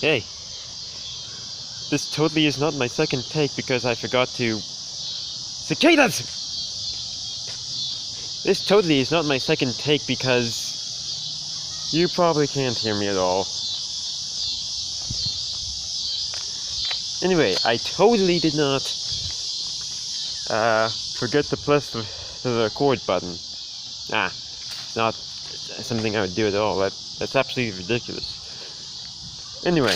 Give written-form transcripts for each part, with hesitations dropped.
Hey, this totally is not my second take because I forgot to... Cicadas! This totally is not my second take because you probably can't hear me at all. Anyway, I totally did not forget to press the record button. Not something I would do at all. That's absolutely ridiculous. Anyway,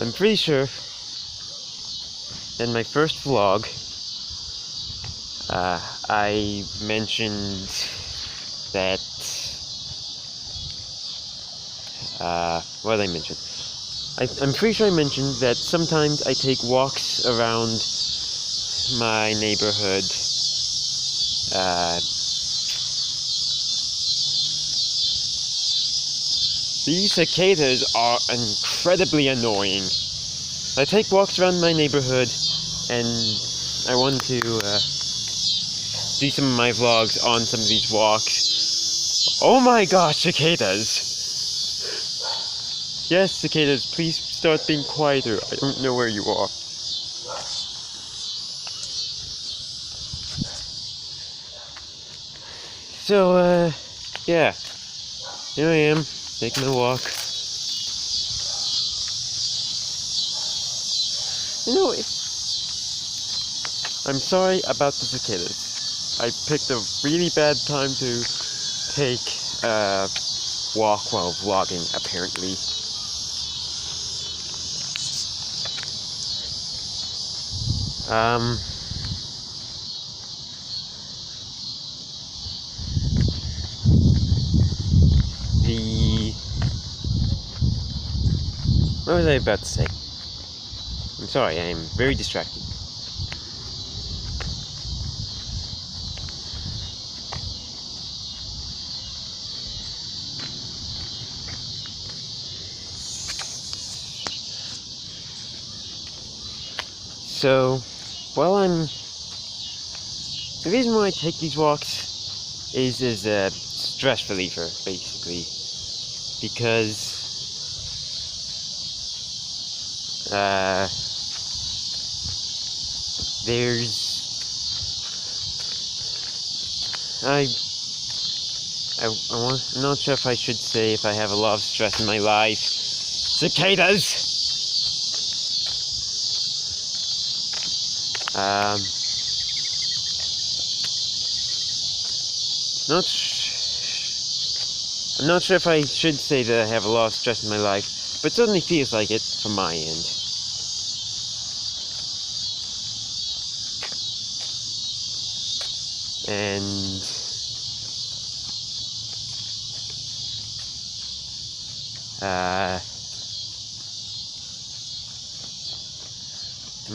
I'm pretty sure in my first vlog I mentioned that what did I mention? I'm pretty sure I mentioned that sometimes I take walks around my neighborhood these cicadas are incredibly annoying. I take walks around my neighborhood and I want to do some of my vlogs on some of these walks. Oh my gosh, cicadas! Yes, cicadas, please start being quieter. I don't know where you are. So, yeah. Here I am, taking a walk. You know, I'm sorry about the cicadas. I picked a really bad time to take a walk while vlogging, apparently. What was I about to say? I'm sorry, I am very distracted. So, the reason why I take these walks is as a stress reliever, basically, because I'm not sure if I should say if I have a lot of stress in my life. Cicadas! I'm not sure if I should say that I have a lot of stress in my life, but it certainly feels like it from my end. And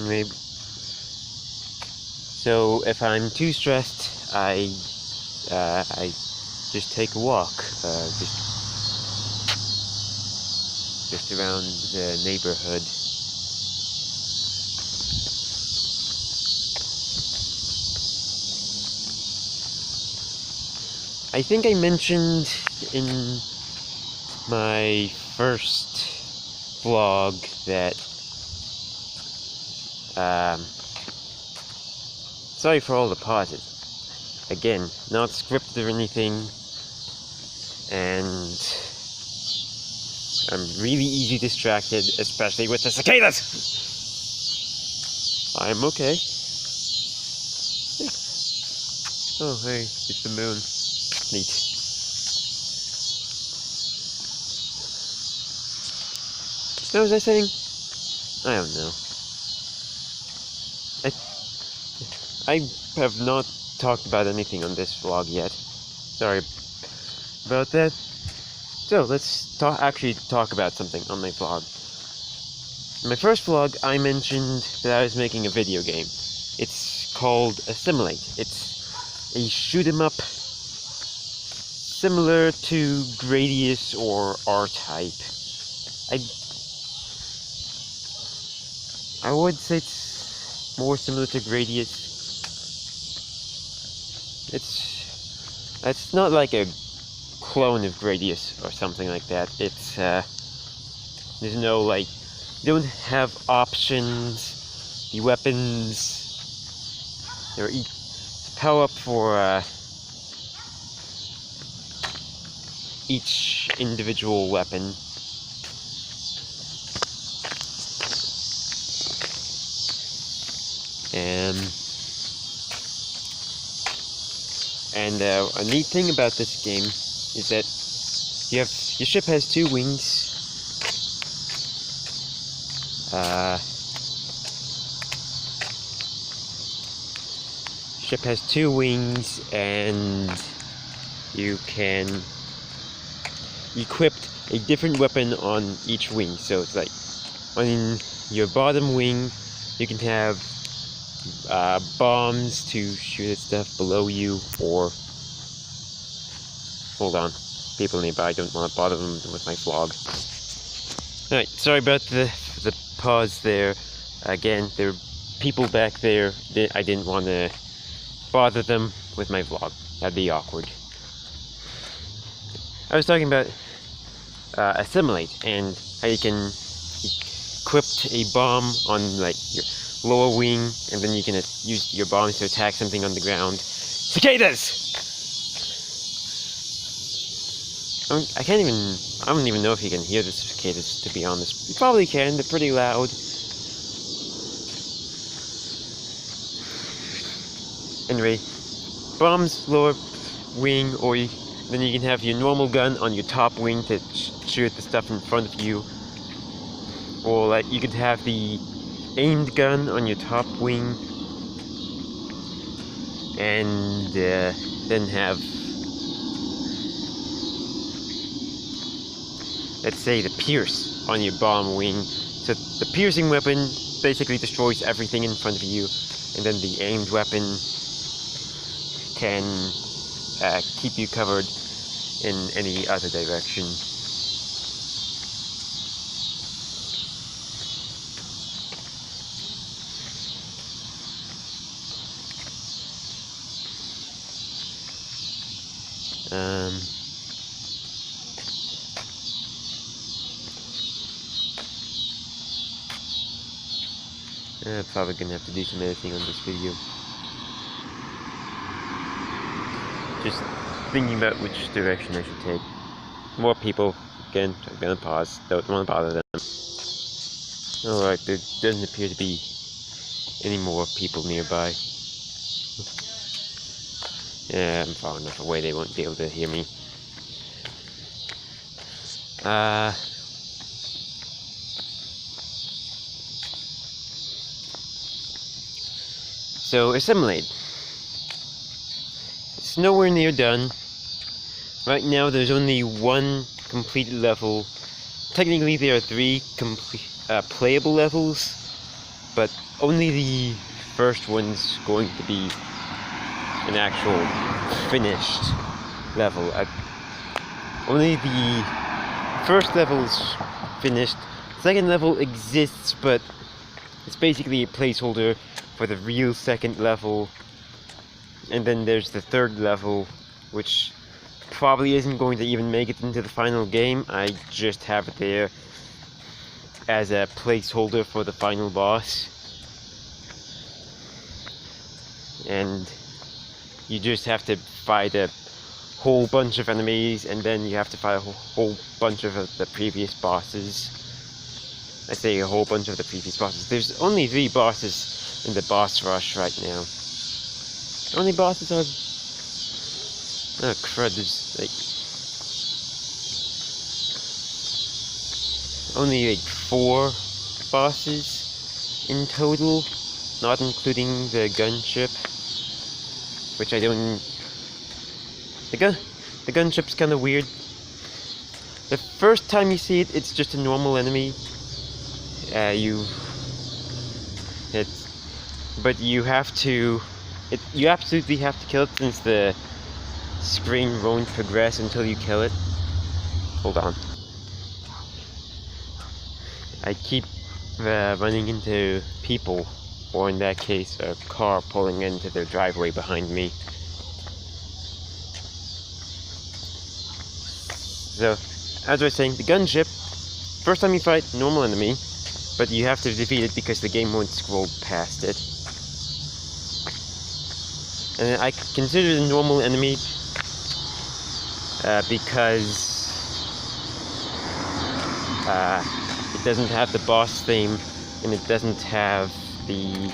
maybe so if I'm too stressed, I just take a walk, just around the neighborhood. I think I mentioned in my first vlog that sorry for all the pauses. Again, not scripted or anything, and I'm really easy distracted, especially with the cicadas! I'm okay. Oh hey, it's the moon. Neat. What was I saying? I don't know. I have not talked about anything on this vlog yet. Sorry about that. So let's actually talk about something on my vlog. In my first vlog, I mentioned that I was making a video game. It's called Assimilate. It's a shoot 'em up similar to Gradius or R-Type. I would say it's more similar to Gradius. It's not like a clone of Gradius or something like that. It's There's no, like, you don't have options. The weapons, they're power up for each individual weapon. And a neat thing about this game is that your ship has 2 wings. Ship has 2 wings, and you can equip a different weapon on each wing. So it's like on your bottom wing, you can have bombs to shoot at stuff below you, or hold on, people nearby, I don't want to bother them with my vlog. Alright, sorry about the pause there. Again, there are people back there. I didn't want to bother them with my vlog. That'd be awkward. I was talking about assimilate and how you can equip a bomb on like your lower wing, and then you can use your bombs to attack something on the ground. Cicadas! I don't even know if you can hear the cicadas, to be honest. You probably can, they're pretty loud. Anyway, bombs, lower wing, or then you can have your normal gun on your top wing to shoot the stuff in front of you. Or like you could have the aimed gun on your top wing, and then have, let's say, the pierce on your bomb wing. So the piercing weapon basically destroys everything in front of you, and then the aimed weapon can keep you covered in any other direction. I'm probably gonna have to do some editing on this video. Just thinking about which direction I should take. More people. Again, I'm gonna pause. Don't want to bother them. Alright, there doesn't appear to be any more people nearby. Yeah, I'm far enough away they won't be able to hear me. So, assimilate. It's nowhere near done. Right now there's only 1 complete level. Technically there are 3 playable levels, but only the first one's going to be an actual finished level. Only the first level's finished. Second level exists, but it's basically a placeholder for the real second level. And then there's the third level, which probably isn't going to even make it into the final game. I just have it there as a placeholder for the final boss. And you just have to fight a whole bunch of enemies, and then you have to fight a whole bunch of the previous bosses. I say a whole bunch of the previous bosses. There's only 3 bosses in the boss rush right now. How many bosses are... oh crud, there's like... only like 4 bosses in total, not including the gunship, which I don't... The gunship's kinda weird. The first time you see it, it's just a normal enemy. But you have to... you absolutely have to kill it, since the screen won't progress until you kill it. Hold on. I keep running into people, or in that case, a car pulling into their driveway behind me. So, as I was saying, the gunship first time you fight normal enemy, but you have to defeat it because the game won't scroll past it. And I consider the normal enemy because it doesn't have the boss theme, and it doesn't have the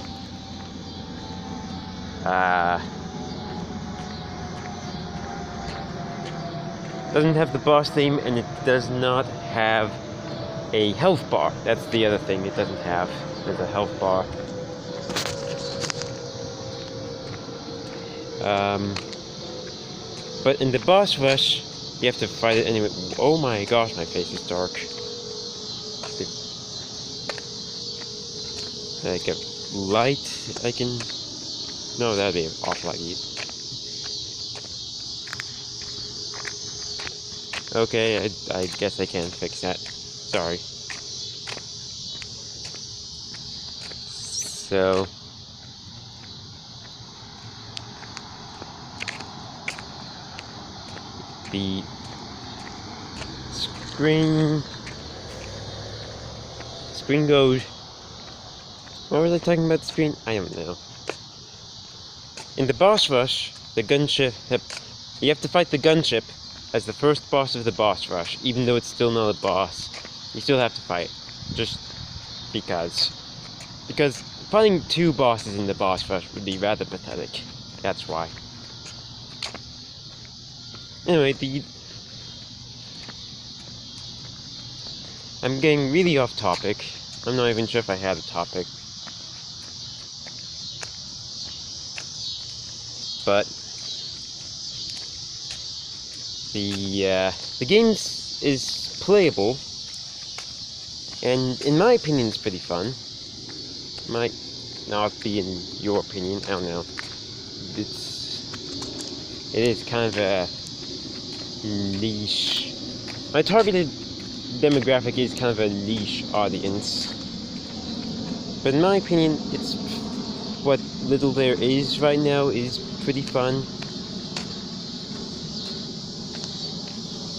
boss theme, and it does not have a health bar. That's the other thing it doesn't have. There's a health bar. But in the boss rush, you have to fight it anyway. Oh my gosh, my face is dark. Like a light, I can... No, that'd be off light. Okay, I guess I can't fix that. Sorry. So... the screen goes... What was I talking about the screen? I don't know. In the boss rush, the gunship... You have to fight the gunship as the first boss of the boss rush, even though it's still not a boss. You still have to fight, just because. Because fighting 2 bosses in the boss rush would be rather pathetic. That's why. Anyway, I'm getting really off topic. I'm not even sure if I had a topic. But the game is playable, and in my opinion, it's pretty fun. Might not be in your opinion. I don't know. It is kind of a niche. My targeted demographic is kind of a niche audience, but in my opinion, it's what little there is right now is pretty fun.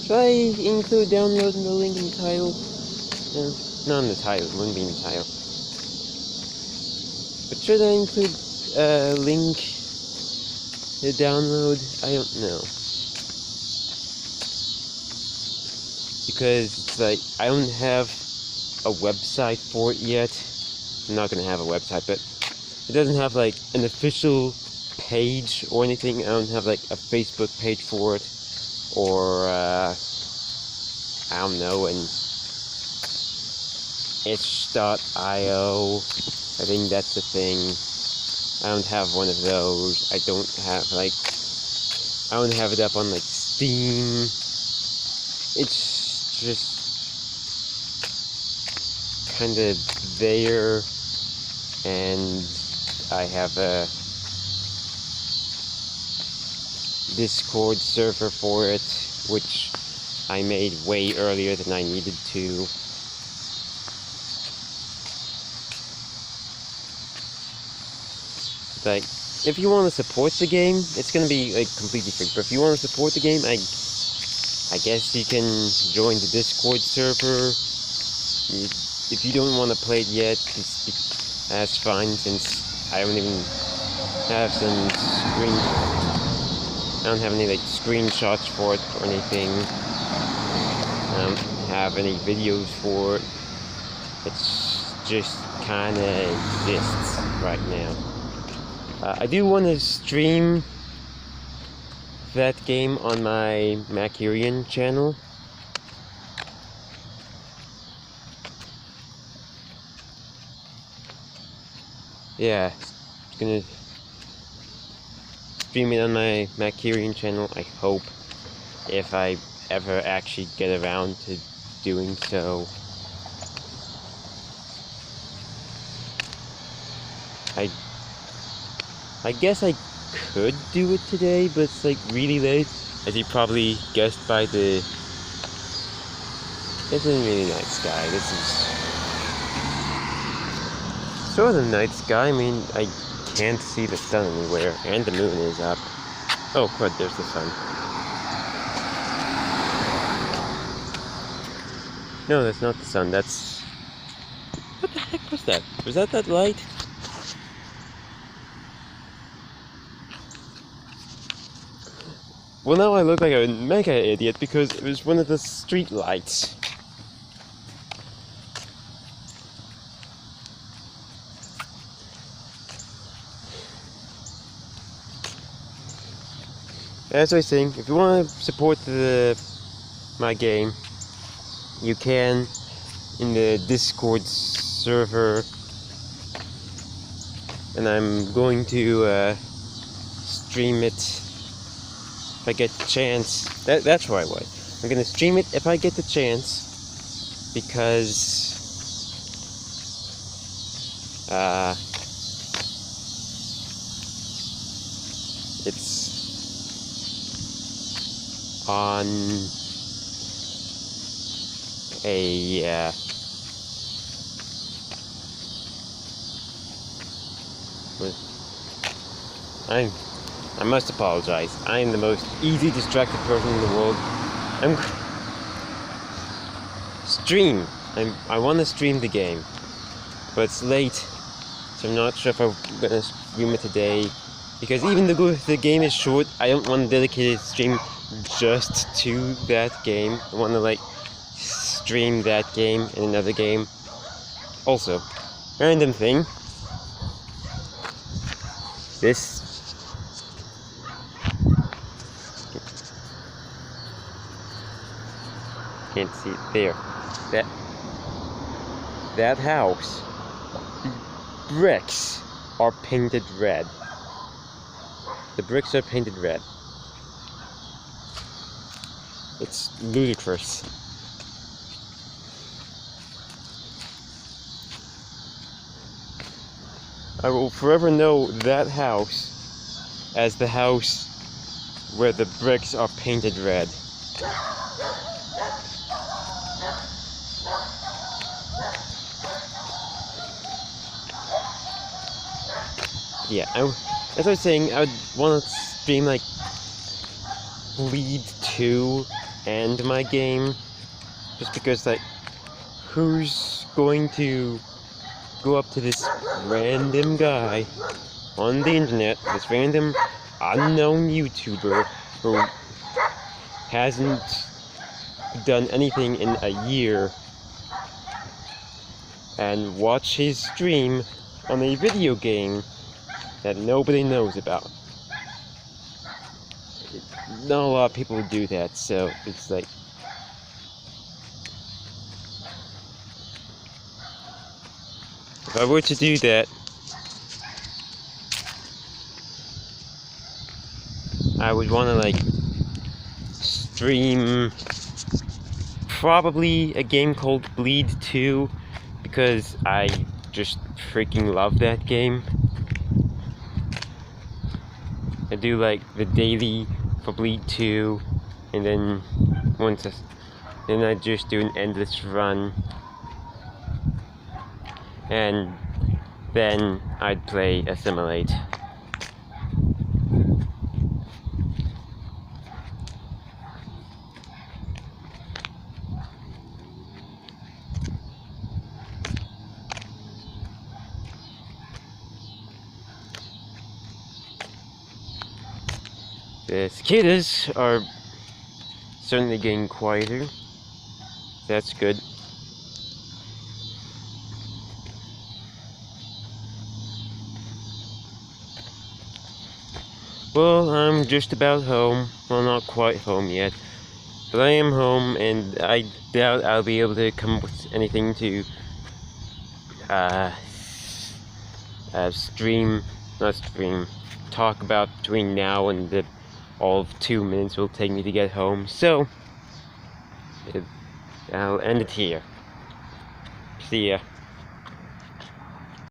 Should I include downloading the link in the title? No, not in the title. It wouldn't be in the title. But should I include a link to download? I don't know. Because it's like, I don't have a website for it yet. I'm not gonna have a website, but it doesn't have like an official page or anything. I don't have like a Facebook page for it, or I don't know, an itch.io. I think that's the thing. I don't have one of those. I don't have it up on like Steam. It's just kind of there, and I have a Discord server for it, which I made way earlier than I needed to. Like, if you want to support the game, it's gonna be like completely free. But if you want to support the game, I guess you can join the Discord server. If you don't want to play it yet, that's fine, since I don't even have I don't have any like screenshots for it or anything. I don't have any videos for it. It's just kinda exists right now. I do want to stream that game on my Macurian channel. Yeah, I'm gonna stream it on my Macurian channel, I hope, if I ever actually get around to doing so. I guess I could do it today, but it's like really late, as you probably guessed by the... It's a really night sky. This is sort of night sky. I mean, I can't see the sun anywhere, and the moon is up. Oh, crud, there's the sun. No, that's not the sun. That's... What the heck was that? Was that light? Well, now I look like a mega idiot because it was one of the street lights. As I was saying, if you want to support my game, you can in the Discord server, and I'm going to stream it if I get the chance. That's where I was. I'm gonna stream it if I get the chance, because it's on a I must apologize. I am the most easy distracted person in the world. I want to stream the game, but it's late, so I'm not sure if I'm gonna stream it today. Because even though the game is short, I don't want to dedicate a stream just to that game. I want to stream that game and another game. Also, random thing. This can't see it there. That house, bricks are painted red. The bricks are painted red. It's ludicrous. I will forever know that house as the house where the bricks are painted red. Yeah, as I was saying, I would want to stream Bleed 2 and my game, just because who's going to go up to this random guy on the internet, this random unknown YouTuber who hasn't done anything in a year, and watch his stream on a video game that nobody knows about. Not a lot of people do that, so it's if I were to do that, I would want to stream probably a game called Bleed 2, because I just freaking love that game. I do the daily for Bleed 2, and then then I just do an endless run, and then I'd play Assimilate. The cicadas are certainly getting quieter. That's good. Well, I'm just about home. Well, not quite home yet, but I am home, and I doubt I'll be able to come up with anything to talk about between now and all of 2 minutes will take me to get home. So I'll end it here. See ya.